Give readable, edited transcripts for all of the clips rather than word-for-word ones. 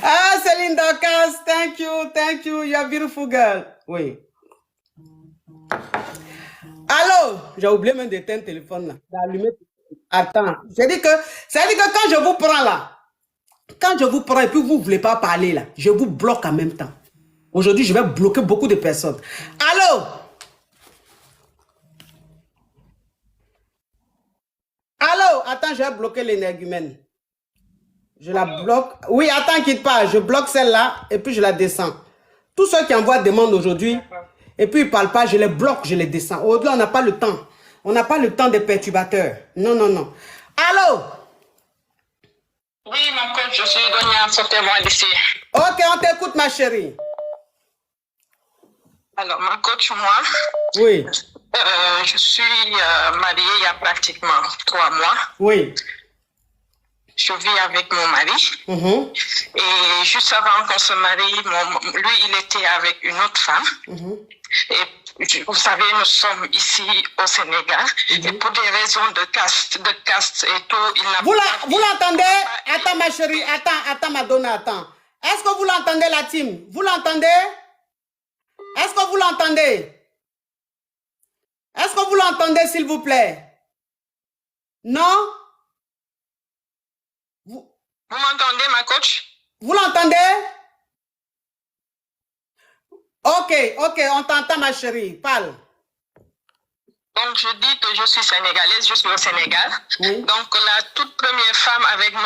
Ah, Céline Dorcas, thank you, you're a beautiful girl. Oui. Allô, j'ai oublié même d'éteindre le téléphone là. D'allumer. Attends, c'est-à-dire que quand je vous prends là, quand je vous prends et puis vous ne voulez pas parler là, je vous bloque en même temps. Aujourd'hui, je vais bloquer beaucoup de personnes. Allô? Allô? Attends, je vais bloquer l'énergumène. Je la bloque. Oui, attends, quitte pas. Je bloque celle-là et puis je la descends. Tous ceux qui envoient demande aujourd'hui et puis ils ne parlent pas, je les bloque, je les descends. Aujourd'hui, on n'a pas le temps. On n'a pas le temps des perturbateurs. Non, non, non. Allô? Oui, mon coach, je suis Donia, sortez-moi d'ici. Ok, on t'écoute, ma chérie. Alors, ma coach, moi, oui. Je suis mariée il y a pratiquement 3 mois. Oui. Je vis avec mon mari. Et juste avant qu'on se marie, lui, il était avec une autre femme. Et vous savez, nous sommes ici au Sénégal. Et pour des raisons de caste et tout, il n'a pas... Vous l'entendez? Attends, ma chérie. Attends, Madonna, attends. Est-ce que vous l'entendez, la team? Vous l'entendez? Est-ce que vous l'entendez? Est-ce que vous l'entendez, s'il vous plaît? Non? Vous m'entendez, ma coach? Vous l'entendez? Ok, on t'entend, ma chérie. Parle. Donc, je dis que je suis sénégalaise, je suis au Sénégal. Oui. Donc, la toute première femme avec mon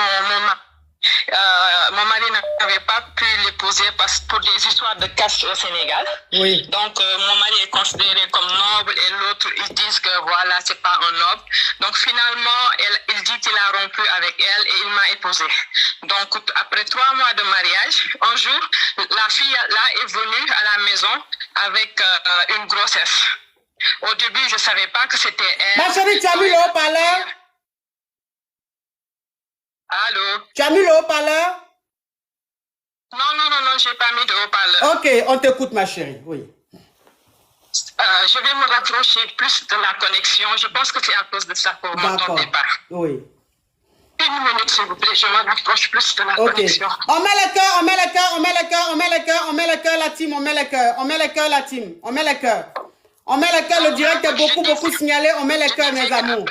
mari n'avait pas pu l'épouser pour des histoires de caste au Sénégal. Oui. Donc, mon mari est considéré comme noble et l'autre, ils disent que voilà, c'est pas un noble. Donc, finalement, il dit qu'il a rompu avec elle et il m'a épousée. Donc, après 3 mois de mariage, un jour, la fille là est venue à la maison avec une grossesse. Au début, je ne savais pas que c'était elle. Ma chérie, tu as mis le haut-parleur? Allô? Tu as mis le haut-parleur? Non, je n'ai pas mis de haut-parleur. Ok, on t'écoute, ma chérie, oui. Je vais me rapprocher plus de la connexion. Je pense que c'est à cause de ça que vous ne m'entendez pas. Oui. Une minute, s'il vous plaît, je me rapproche plus de la connexion. On met le cœur, on met le cœur, on met le cœur, on met le cœur, on met le cœur, la team, on met le cœur, on met le cœur, la team, on met le cœur. On met le cœur, le direct est beaucoup signalé, on met le cœur, mes amours.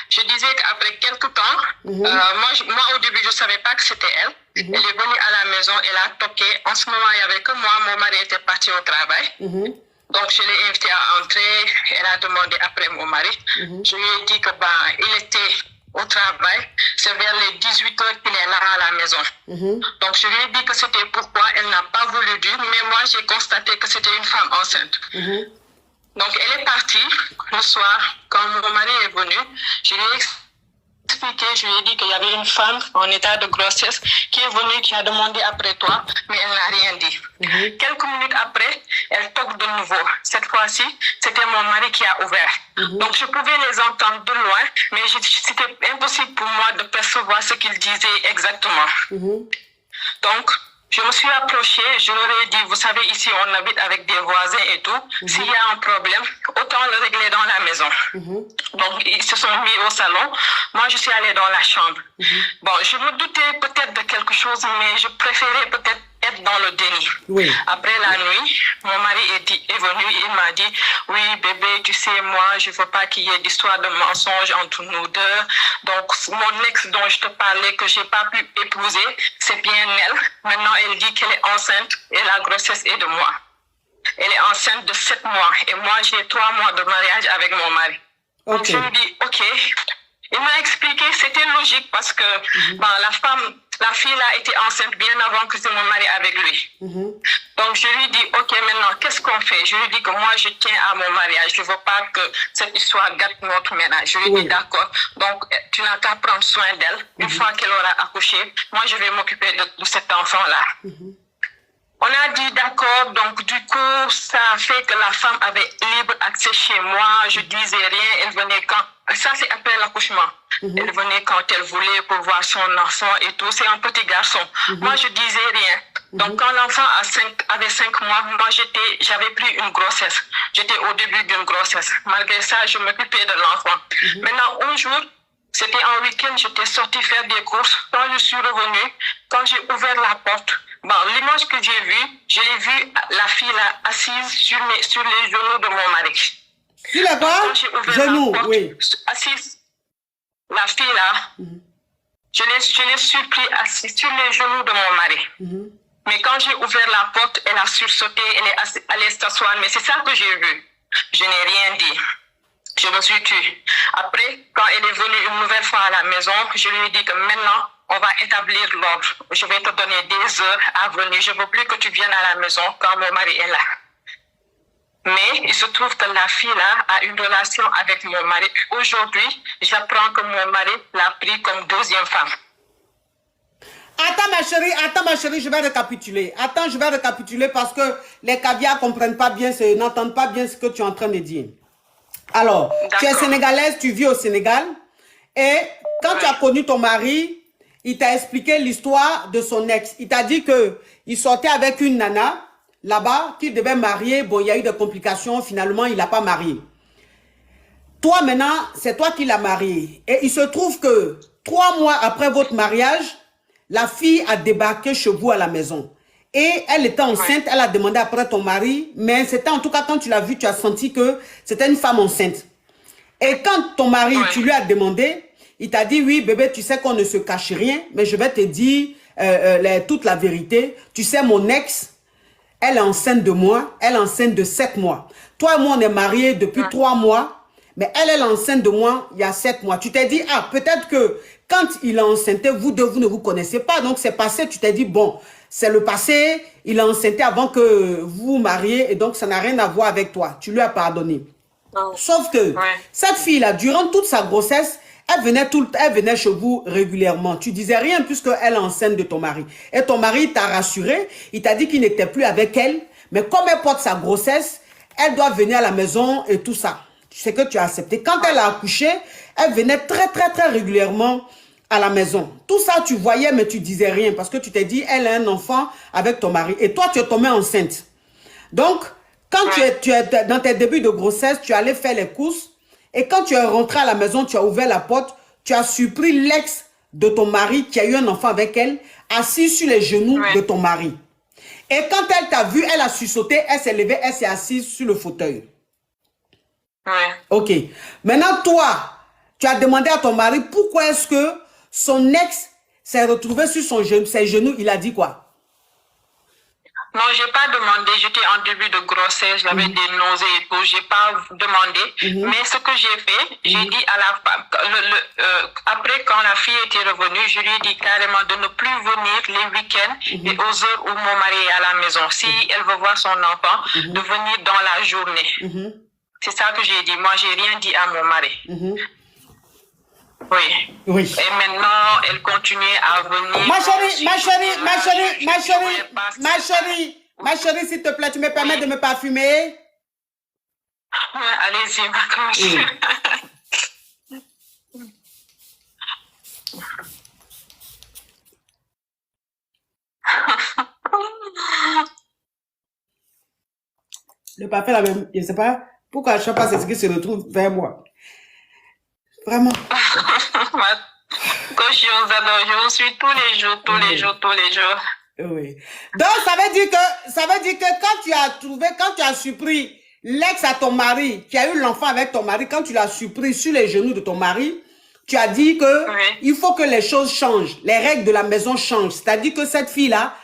Je disais qu'après quelques temps, moi au début, je ne savais pas que c'était elle. Elle est venue à la maison, elle a toqué. En ce moment, il n'y avait que moi, mon mari était parti au travail. Donc, je l'ai invitée à entrer. Elle a demandé après mon mari. Je lui ai dit que il était au travail. C'est vers les 18 heures qu'il est là à la maison. Donc, je lui ai dit que c'était pourquoi elle n'a pas voulu dire. Mais moi, j'ai constaté que c'était une femme enceinte. Donc, elle est partie le soir. Quand mon mari est venu, je lui ai expliqué, je lui ai dit qu'il y avait une femme en état de grossesse qui est venue, qui a demandé après toi, mais elle n'a rien dit. Quelques minutes après, elle toque de nouveau. Cette fois-ci, c'était mon mari qui a ouvert. Donc, je pouvais les entendre de loin, mais c'était impossible pour moi de percevoir ce qu'ils disaient exactement. Donc, je me suis approchée, je leur ai dit, vous savez, ici, on habite avec des voisins et tout. S'il y a un problème, autant le régler dans la maison. Donc, ils se sont mis au salon. Moi, je suis allée dans la chambre. Bon, je me doutais peut-être de quelque chose, mais je préférais peut-être être dans le déni. Après la nuit, mon mari est venu, il m'a dit, oui, bébé, tu sais, moi, je ne veux pas qu'il y ait d'histoire de mensonge entre nous deux. Donc, mon ex dont je te parlais, que je n'ai pas pu épouser, c'est bien elle. Maintenant, elle dit qu'elle est enceinte et la grossesse est de moi. Elle est enceinte de 7 mois et moi, j'ai 3 mois de mariage avec mon mari. Donc, je lui dis, OK. Il m'a expliqué, c'était logique parce que la fille là était enceinte bien avant que mon mari avec lui. Donc je lui dis, ok, maintenant, qu'est-ce qu'on fait? Je lui dis que moi, je tiens à mon mariage. Je ne veux pas que cette histoire gâte notre ménage. Je lui dis, d'accord. Donc, tu n'as qu'à prendre soin d'elle. Une fois qu'elle aura accouché, moi, je vais m'occuper de cet enfant-là. On a dit d'accord, donc du coup, ça a fait que la femme avait libre accès chez moi, je disais rien, elle venait quand... Ça, c'est après l'accouchement. Elle venait quand elle voulait pour voir son enfant et tout, c'est un petit garçon. Moi, je disais rien. Donc, quand l'enfant avait 5 mois, moi, j'avais pris une grossesse. J'étais au début d'une grossesse. Malgré ça, je m'occupais de l'enfant. Maintenant, un jour, C'était un week-end, j'étais sortie faire des courses. Quand je suis revenue, quand j'ai ouvert la porte, bon, l'image que j'ai vue, je l'ai vue, la fille là, assise sur les genoux de mon mari. Tu l'as pas? Genoux, oui. Assise, la fille là, je l'ai surpris assise sur les genoux de mon mari. Mais quand j'ai ouvert la porte, elle a sursauté, elle est allée s'asseoir. Mais c'est ça que j'ai vu. Je n'ai rien dit. Je me suis tue. Après, quand elle est venue une nouvelle fois à la maison, je lui ai dit que maintenant, on va établir l'ordre. Je vais te donner des heures à venir. Je ne veux plus que tu viennes à la maison quand mon mari est là. Mais il se trouve que la fille là a une relation avec mon mari. Aujourd'hui, j'apprends que mon mari l'a pris comme deuxième femme. Attends ma chérie, je vais récapituler. Attends, je vais récapituler parce que les caviars ne comprennent pas bien, n'entendent pas bien ce que tu es en train de dire. Alors, tu es sénégalaise, tu vis au Sénégal. Et quand tu as connu ton mari, il t'a expliqué l'histoire de son ex. Il t'a dit qu'il sortait avec une nana là-bas, qu'il devait marier. Bon, il y a eu des complications. Finalement, il n'a pas marié. Toi, maintenant, c'est toi qui l'as marié. Et il se trouve que 3 mois après votre mariage, la fille a débarqué chez vous à la maison. Et elle était enceinte, elle a demandé après ton mari, mais c'était en tout cas quand tu l'as vue, tu as senti que c'était une femme enceinte. Et quand ton mari, tu lui as demandé, il t'a dit, oui bébé, tu sais qu'on ne se cache rien, mais je vais te dire toute la vérité. Tu sais, mon ex, elle est enceinte de moi, elle est enceinte de 7 mois. Toi et moi, on est mariés depuis 3 mois, mais elle est enceinte de moi il y a 7 mois. Tu t'es dit, ah, peut-être que quand il est enceinte, vous deux, vous ne vous connaissez pas, donc c'est passé, tu t'es dit, bon, c'est le passé, il a enceinté avant que vous vous mariez et donc ça n'a rien à voir avec toi. Tu lui as pardonné. Sauf que cette fille-là, durant toute sa grossesse, elle venait chez vous régulièrement. Tu disais rien puisqu'elle est enceinte de ton mari. Et ton mari t'a rassuré, il t'a dit qu'il n'était plus avec elle. Mais comme elle porte sa grossesse, elle doit venir à la maison et tout ça. C'est que tu as accepté. Quand elle a accouché, elle venait très régulièrement à la maison. Tout ça, tu voyais, mais tu disais rien parce que tu t'es dit, elle a un enfant avec ton mari. Et toi, tu es tombée enceinte. Donc, quand tu es dans tes débuts de grossesse, tu allais faire les courses. Et quand tu es rentré à la maison, tu as ouvert la porte, tu as surpris l'ex de ton mari qui a eu un enfant avec elle, assis sur les genoux de ton mari. Et quand elle t'a vu, elle a sursauté, elle s'est levée, elle s'est assise sur le fauteuil. Ok. Maintenant, toi, tu as demandé à ton mari pourquoi est-ce que son ex s'est retrouvé sur ses genoux. Il a dit quoi? Non, je n'ai pas demandé. J'étais en début de grossesse, j'avais des nausées et tout. Je n'ai pas demandé. Mais ce que j'ai fait, j'ai dit à la femme, après quand la fille était revenue, je lui ai dit carrément de ne plus venir les week-ends et aux heures où mon mari est à la maison. Si elle veut voir son enfant, de venir dans la journée. C'est ça que j'ai dit. Moi, je n'ai rien dit à mon mari. Oui. Et maintenant, elle continue à venir. Ma chérie, s'il te plaît, tu me permets de me parfumer? Allez-y, ma chérie. Le parfum, là même, je ne sais pas pourquoi chaque fois c'est ce qui se retrouve vers moi. Vraiment. Quand je vous adore, je vous suis tous les jours. Oui. Donc, ça veut dire que quand tu as surpris l'ex à ton mari, qui a eu l'enfant avec ton mari, quand tu l'as surpris sur les genoux de ton mari, tu as dit que il faut que les choses changent, les règles de la maison changent. C'est-à-dire que cette fille-là,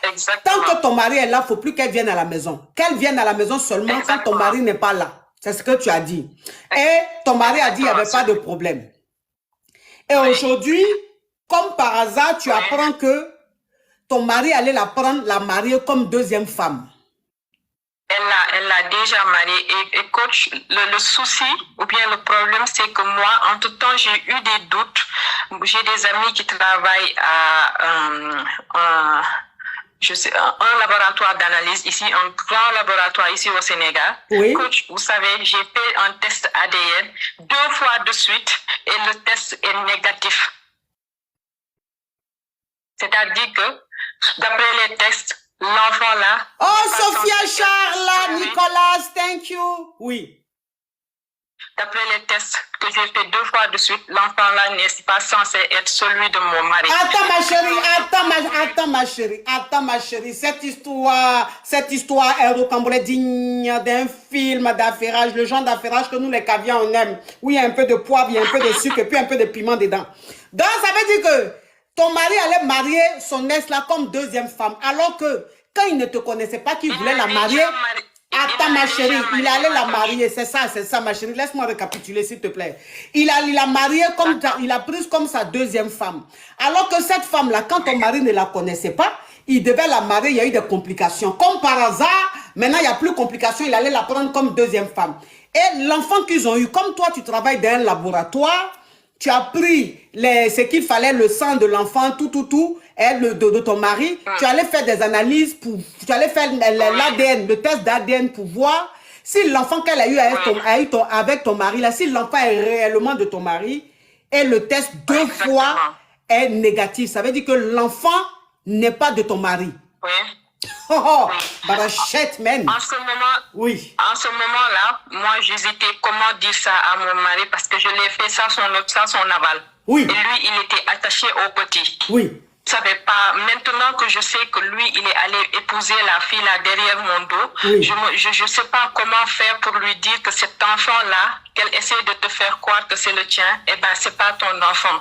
tant que ton mari est là, il ne faut plus qu'elle vienne à la maison. Qu'elle vienne à la maison seulement quand ton mari n'est pas là. C'est ce que tu as dit. Et ton mari a dit qu'il n'y avait pas de problème. Et aujourd'hui, comme par hasard, tu apprends que ton mari allait la marier comme deuxième femme. Elle l'a déjà mariée. Et coach, le souci ou bien le problème, c'est que moi, en tout temps, j'ai eu des doutes. J'ai des amis qui travaillent à un laboratoire d'analyse ici, un grand laboratoire ici au Sénégal. Oui. Coach, vous savez, j'ai fait un test ADN 2 fois de suite et le test est négatif. C'est-à-dire que, d'après les tests, l'enfant là... Oh, Sophia Charles, Nicolas, thank you. Oui. D'après les tests, que j'ai fait 2 fois de suite, l'enfant-là n'est pas censé être celui de mon mari. Attends ma chérie, cette histoire est rocambolesque digne d'un film d'affairage, le genre d'affairage que nous les caviars on aime, où il y a un peu de poivre, il y a un peu de sucre et puis un peu de piment dedans. Donc ça veut dire que ton mari allait marier son ex là comme deuxième femme, alors que quand il ne te connaissait pas, qu'il voulait la marier. Attends ma chérie, il allait la marier, c'est ça ma chérie, laisse-moi récapituler s'il te plaît. Il a marié comme, il a prise comme sa deuxième femme. Alors que cette femme-là, quand ton mari ne la connaissait pas, il devait la marier, il y a eu des complications. Comme par hasard, maintenant il n'y a plus de complications, il allait la prendre comme deuxième femme. Et l'enfant qu'ils ont eu, comme toi tu travailles dans un laboratoire, tu as pris ce qu'il fallait, le sang de l'enfant, tout, et de ton mari. Tu allais faire des analyses, tu allais faire l'ADN, le test d'ADN pour voir si l'enfant qu'elle a eu avec ton mari, là, si l'enfant est réellement de ton mari, et le test 2 fois est négatif. Ça veut dire que l'enfant n'est pas de ton mari. Oui. Oh, barachette, man. En ce moment, oui. En ce moment-là, moi, j'hésitais comment dire ça à mon mari parce que je l'ai fait ça, son aval. Oui. Et lui, il était attaché au petit. Oui. Je ne savais pas. Maintenant que je sais que lui, il est allé épouser la fille là derrière mon dos, oui. Je ne sais pas comment faire pour lui dire que cet enfant-là, qu'elle essaie de te faire croire que c'est le tien, eh ben, c'est pas ton enfant.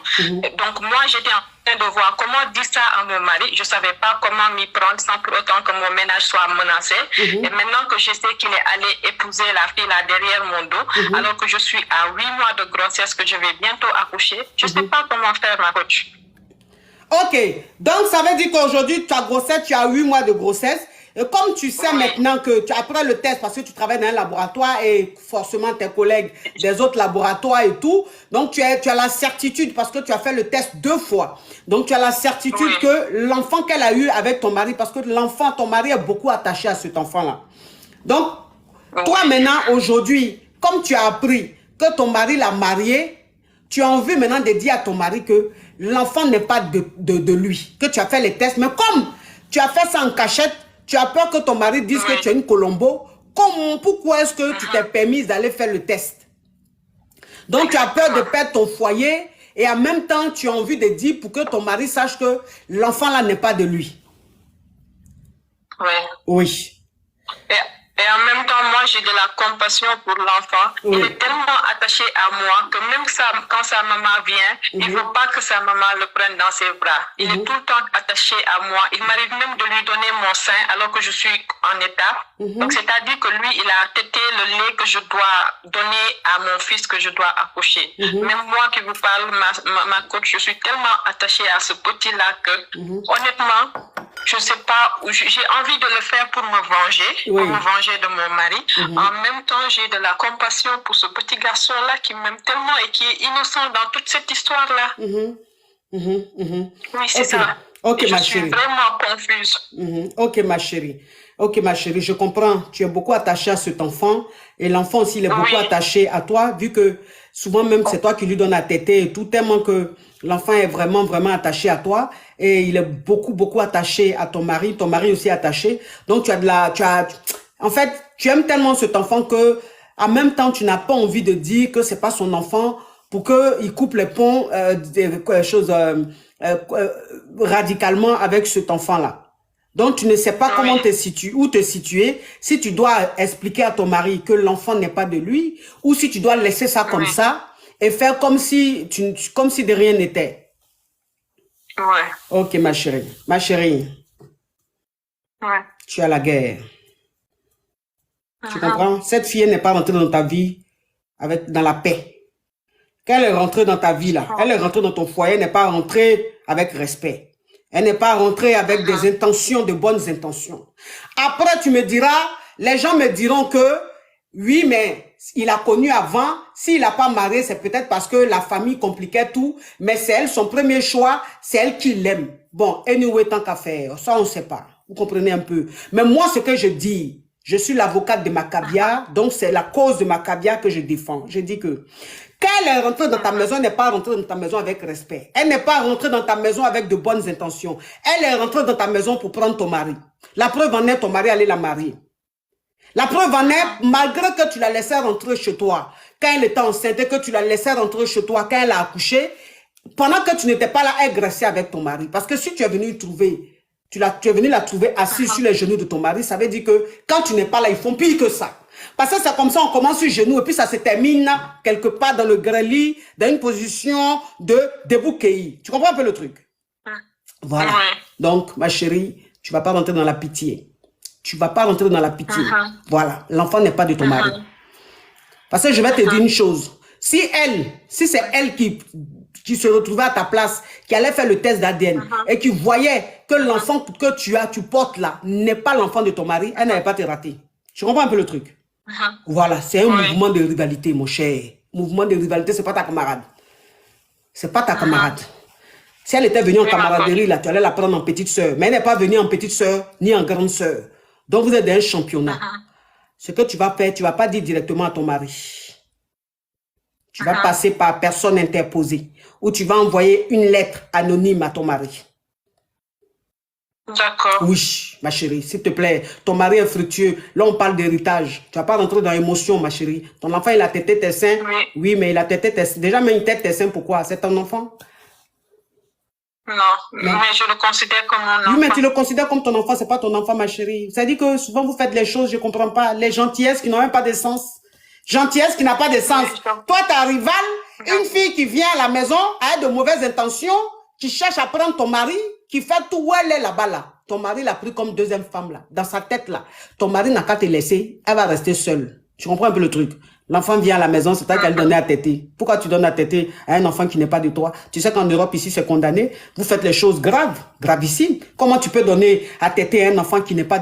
Donc, moi, j'étais en train de voir comment dire ça à mon mari. Je ne savais pas comment m'y prendre sans pour autant que mon ménage soit menacé. Et maintenant que je sais qu'il est allé épouser la fille là derrière mon dos, alors que je suis à 8 mois de grossesse, que je vais bientôt accoucher, je ne sais pas comment faire, ma coach. Ok, donc ça veut dire qu'aujourd'hui, tu as 8 mois de grossesse. Et comme tu sais maintenant que après le test, parce que tu travailles dans un laboratoire et forcément tes collègues des autres laboratoires et tout, donc tu as la certitude, parce que tu as fait le test 2 fois. Donc tu as la certitude que l'enfant qu'elle a eu avec ton mari, parce que ton mari est beaucoup attaché à cet enfant-là. Donc, toi maintenant, aujourd'hui, comme tu as appris que ton mari l'a marié, tu as envie maintenant de dire à ton mari que l'enfant n'est pas de lui, que tu as fait les tests. Mais comme tu as fait ça en cachette, tu as peur que ton mari dise que tu es une Colombo. Pourquoi est-ce que tu t'es permise d'aller faire le test? Donc, tu as peur de perdre ton foyer et en même temps, tu as envie de dire pour que ton mari sache que l'enfant là n'est pas de lui. Oui. Et en même temps, moi, j'ai de la compassion pour l'enfant. Il est tellement attaché à moi que même quand sa maman vient, il ne veut pas que sa maman le prenne dans ses bras. Il est tout le temps attaché à moi. Il m'arrive même de lui donner mon sein alors que je suis en état. Donc, c'est-à-dire que lui, il a tété le lait que je dois donner à mon fils que je dois accoucher. Même moi qui vous parle, ma coach, je suis tellement attachée à ce petit-là que, honnêtement, je ne sais pas, j'ai envie de le faire pour me venger, pour me venger de mon mari. En même temps, j'ai de la compassion pour ce petit garçon-là qui m'aime tellement et qui est innocent dans toute cette histoire-là. Oui, c'est ça. Ok, et ma je suis chérie. vraiment confuse. Ok, ma chérie. Ok, ma chérie, je comprends. Tu es beaucoup attachée à cet enfant et l'enfant aussi, il est beaucoup attaché à toi, vu que souvent même c'est toi qui lui donnes à téter et tout, tellement que l'enfant est vraiment, vraiment attaché à toi et il est beaucoup, beaucoup attaché à ton mari aussi attaché. Donc, en fait, tu aimes tellement cet enfant que, en même temps, tu n'as pas envie de dire que c'est pas son enfant pour qu'il coupe les ponts, radicalement avec cet enfant-là. Donc, tu ne sais pas comment où te situer, si tu dois expliquer à ton mari que l'enfant n'est pas de lui, ou si tu dois laisser ça comme ça et faire comme si de rien n'était. Ok, ma chérie. Ma chérie. Tu as la guerre. Tu comprends? Cette fille n'est pas rentrée dans ta vie dans la paix. Quand elle est rentrée dans ta vie, là, elle est rentrée dans ton foyer, elle n'est pas rentrée avec respect. Elle n'est pas rentrée avec des intentions, de bonnes intentions. Après, tu me diras, les gens me diront que, oui, mais il a connu avant. S'il n'a pas marié, c'est peut-être parce que la famille compliquait tout. Mais c'est elle, son premier choix, c'est elle qui l'aime. Bon, anyway, tant qu'à faire, ça, on ne sait pas. Vous comprenez un peu. Mais moi, ce que je dis, je suis l'avocate de Maccabia, donc c'est la cause de Maccabia que je défends. Je dis que quand elle est rentrée dans ta maison, elle n'est pas rentrée dans ta maison avec respect. Elle n'est pas rentrée dans ta maison avec de bonnes intentions. Elle est rentrée dans ta maison pour prendre ton mari. La preuve en est, ton mari allait la marier. La preuve en est, malgré que tu la laissais rentrer chez toi, quand elle était enceinte et que tu la laissais rentrer chez toi, quand elle a accouché, pendant que tu n'étais pas là, elle graissait avec ton mari. Parce que si tu es venu trouver, tu es venu la trouver assise sur les genoux de ton mari, ça veut dire que quand tu n'es pas là, ils font pire que ça. Parce que c'est comme ça, on commence sur genoux et puis ça se termine quelque part dans le grellis, dans une position de débouqueillis. Tu comprends un peu le truc? Voilà. Donc, ma chérie, tu ne vas pas rentrer dans la pitié. Tu ne vas pas rentrer dans la pitié. Voilà. L'enfant n'est pas de ton mari. Parce que je vais te dire une chose. Si c'est elle qui se retrouvait à ta place, qui allait faire le test d'ADN et qui voyait que l'enfant que tu portes là n'est pas l'enfant de ton mari, elle n'allait pas te rater. Tu comprends un peu le truc? Voilà, c'est un mouvement de rivalité, mon cher. Mouvement de rivalité, c'est pas ta camarade. C'est pas ta camarade. Si elle était venue en camaraderie, là, tu allais la prendre en petite sœur. Mais elle n'est pas venue en petite sœur, ni en grande sœur. Donc, vous êtes dans un championnat. Ce que tu vas faire, tu ne vas pas dire directement à ton mari. Tu vas passer par personne interposée. Ou tu vas envoyer une lettre anonyme à ton mari. D'accord. Oui, ma chérie, s'il te plaît. Ton mari est fructueux. Là, on parle d'héritage. Tu ne vas pas rentrer dans l'émotion, ma chérie. Ton enfant, il a tété tes seins. Oui, mais il a tété tes seins. Déjà, mais il tète tes seins, pourquoi? C'est ton enfant? Non, mais je le considère comme mon enfant. Oui, mais tu le considères comme ton enfant, c'est pas ton enfant, ma chérie. Ça dit que souvent, vous faites les choses, je ne comprends pas. Les gentillesses qui n'ont même pas de sens. Gentillesse qui n'a pas de sens. Toi, ta rivale, une fille qui vient à la maison, a de mauvaises intentions, qui cherche à prendre ton mari, qui fait tout où elle est là-bas, là. Ton mari l'a pris comme deuxième femme, là. Dans sa tête, là. Ton mari n'a qu'à te laisser, elle va rester seule. Tu comprends un peu le truc? L'enfant vient à la maison, c'est toi qu'elle donnait à téter. Pourquoi tu donnes à téter à un enfant qui n'est pas de toi? Tu sais qu'en Europe, ici, c'est condamné. Vous faites les choses graves, gravissimes. Comment tu peux donner à téter à un enfant qui n'est pas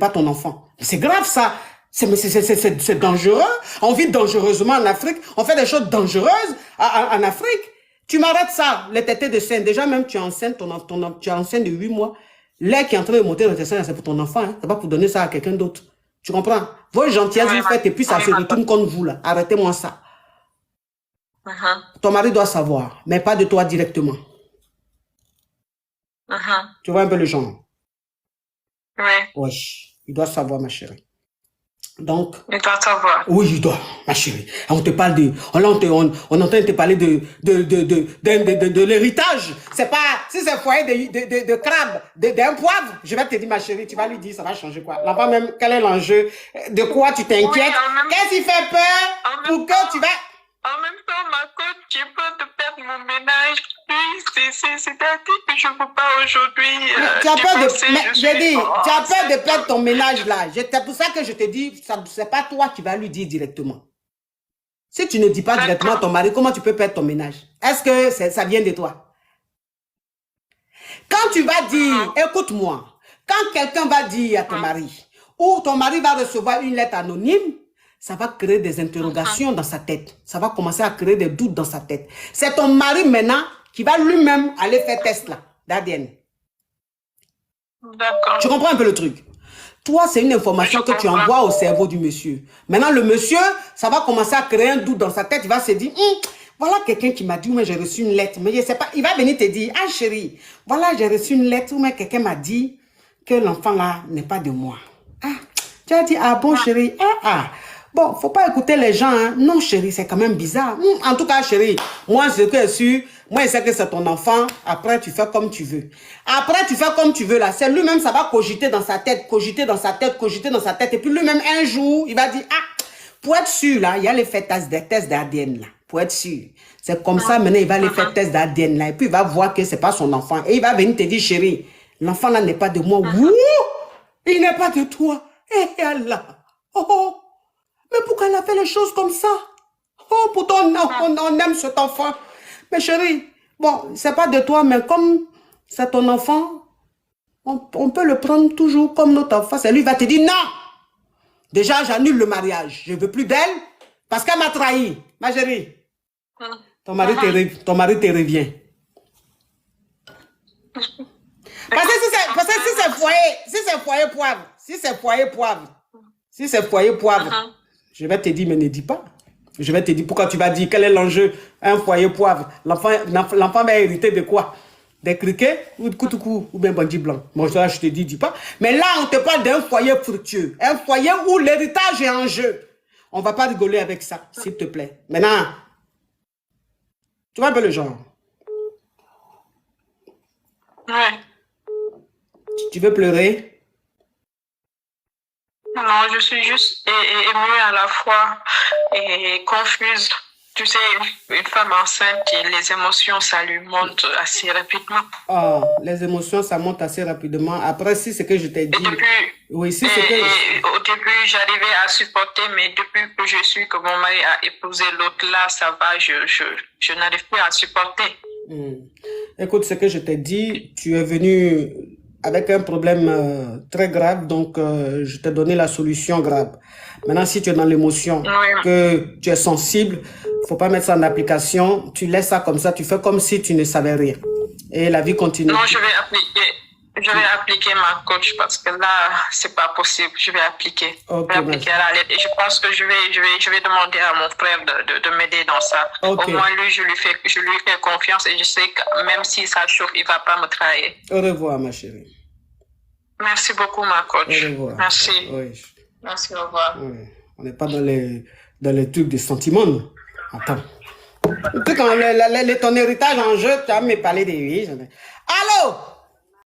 ton enfant? C'est grave, ça. C'est dangereux. On vit dangereusement en Afrique. On fait des choses dangereuses en Afrique. Tu m'arrêtes ça, les tétés de sein. Déjà, même, tu es enceinte, tu es enceinte de 8 mois. L'air qui est en train de monter dans tes seins, c'est pour ton enfant. Hein. C'est pas pour donner ça à quelqu'un d'autre. Tu comprends? Vos gentillesses, vous faites et puis ça se retourne contre vous, là. Arrêtez-moi ça. Ton mari doit savoir, mais pas de toi directement. Tu vois un peu le genre? Oui, il doit savoir, ma chérie. Donc, il doit savoir. Oui, il doit, ma chérie. On te parle de... On entend te parler de l'héritage. C'est pas... Si c'est foyer de crabe, d'un poivre, je vais te dire, ma chérie, tu vas lui dire, ça va changer quoi. L'enfant même, quel est l'enjeu? De quoi tu t'inquiètes? Qu'est-ce qui fait peur pour que tu vas... En même temps, ma coach, j'ai peur de perdre mon ménage. C'est-à-dire que je ne peux pas aujourd'hui... tu as peur tu as peur de perdre ton ménage là. C'est pour ça que je te dis, ce n'est pas toi qui vas lui dire directement. Si tu ne dis pas directement à ton mari, comment tu peux perdre ton ménage? Est-ce que ça vient de toi? Quand tu vas dire, écoute-moi, quand quelqu'un va dire à ton mari, ou ton mari va recevoir une lettre anonyme, ça va créer des interrogations dans sa tête. Ça va commencer à créer des doutes dans sa tête. C'est ton mari maintenant qui va lui-même aller faire test là, d'ADN. D'accord. Tu comprends un peu le truc? Toi, c'est une information que tu envoies au cerveau du monsieur. Maintenant, le monsieur, ça va commencer à créer un doute dans sa tête. Il va se dire, voilà quelqu'un qui m'a dit, mais j'ai reçu une lettre. Mais je sais pas, il va venir te dire, ah chérie, voilà, j'ai reçu une lettre, mais quelqu'un m'a dit que l'enfant là n'est pas de moi. Ah, tu as dit, ah bon chérie, bon, faut pas écouter les gens, hein. Non, chérie, c'est quand même bizarre. En tout cas, chérie, moi, ce que je suis, moi, je sais que c'est ton enfant. Après, tu fais comme tu veux. Après, tu fais comme tu veux, là. C'est lui-même, ça va cogiter dans sa tête, cogiter dans sa tête, cogiter dans sa tête. Et puis, lui-même, un jour, il va dire, pour être sûr, là, il y a les tests d'ADN, là. Pour être sûr. C'est comme ça, maintenant, il va aller faire test d'ADN, là. Et puis, il va voir que c'est pas son enfant. Et il va venir te dire, chérie, l'enfant, là, n'est pas de moi. Ouh, il n'est pas de toi. Eh, Allah. Oh. Mais pourquoi elle a fait les choses comme ça? Oh, pourtant, on aime cet enfant. Mais chérie, bon, c'est pas de toi, mais comme c'est ton enfant, on peut le prendre toujours comme notre enfant. C'est lui qui va te dire non. Déjà, j'annule le mariage. Je ne veux plus d'elle parce qu'elle m'a trahi. Ma chérie, ton mari te revient. Parce que si c'est foyer poivre, je vais te dire, mais ne dis pas. Je vais te dire pourquoi tu vas dire quel est l'enjeu. Un foyer poivre. L'enfant va hériter de quoi? Des criquets ou de koutoukou ou bien bandit blanc. Moi, je te dis pas. Mais là, on te parle d'un foyer fructueux. Un foyer où l'héritage est en jeu. On va pas rigoler avec ça, s'il te plaît. Maintenant, tu vois un peu le genre. Ouais. Tu veux pleurer? Non, je suis juste émue à la fois et confuse. Tu sais, une femme enceinte, les émotions, ça lui monte assez rapidement. Ah, les émotions, ça monte assez rapidement. Après, si c'est que je t'ai dit... Oui, si c'est que... Au début, j'arrivais à supporter, mais depuis que je suis, que mon mari a épousé l'autre là, ça va, je n'arrive plus à supporter. Écoute, ce que je t'ai dit, tu es venu avec un problème très grave, donc je t'ai donné la solution grave. Maintenant, si tu es dans l'émotion, que tu es sensible, faut pas mettre ça en application, tu laisses ça comme ça, tu fais comme si tu ne savais rien. Et la vie continue. Non, je vais appliquer ma coach parce que là, c'est pas possible. Je vais appliquer. Okay, je vais appliquer à la lettre. Et je pense que je vais demander à mon frère de m'aider dans ça. Okay. Au moins, lui, je lui fais confiance et je sais que même si ça chauffe, il va pas me trahir. Au revoir, ma chérie. Merci beaucoup, ma coach. Au revoir. Merci. Oui. Merci, au revoir. Oui. On n'est pas dans les trucs de sentiments. Non? Attends. Quand ton héritage en jeu, tu as me parlé de lui. Allô?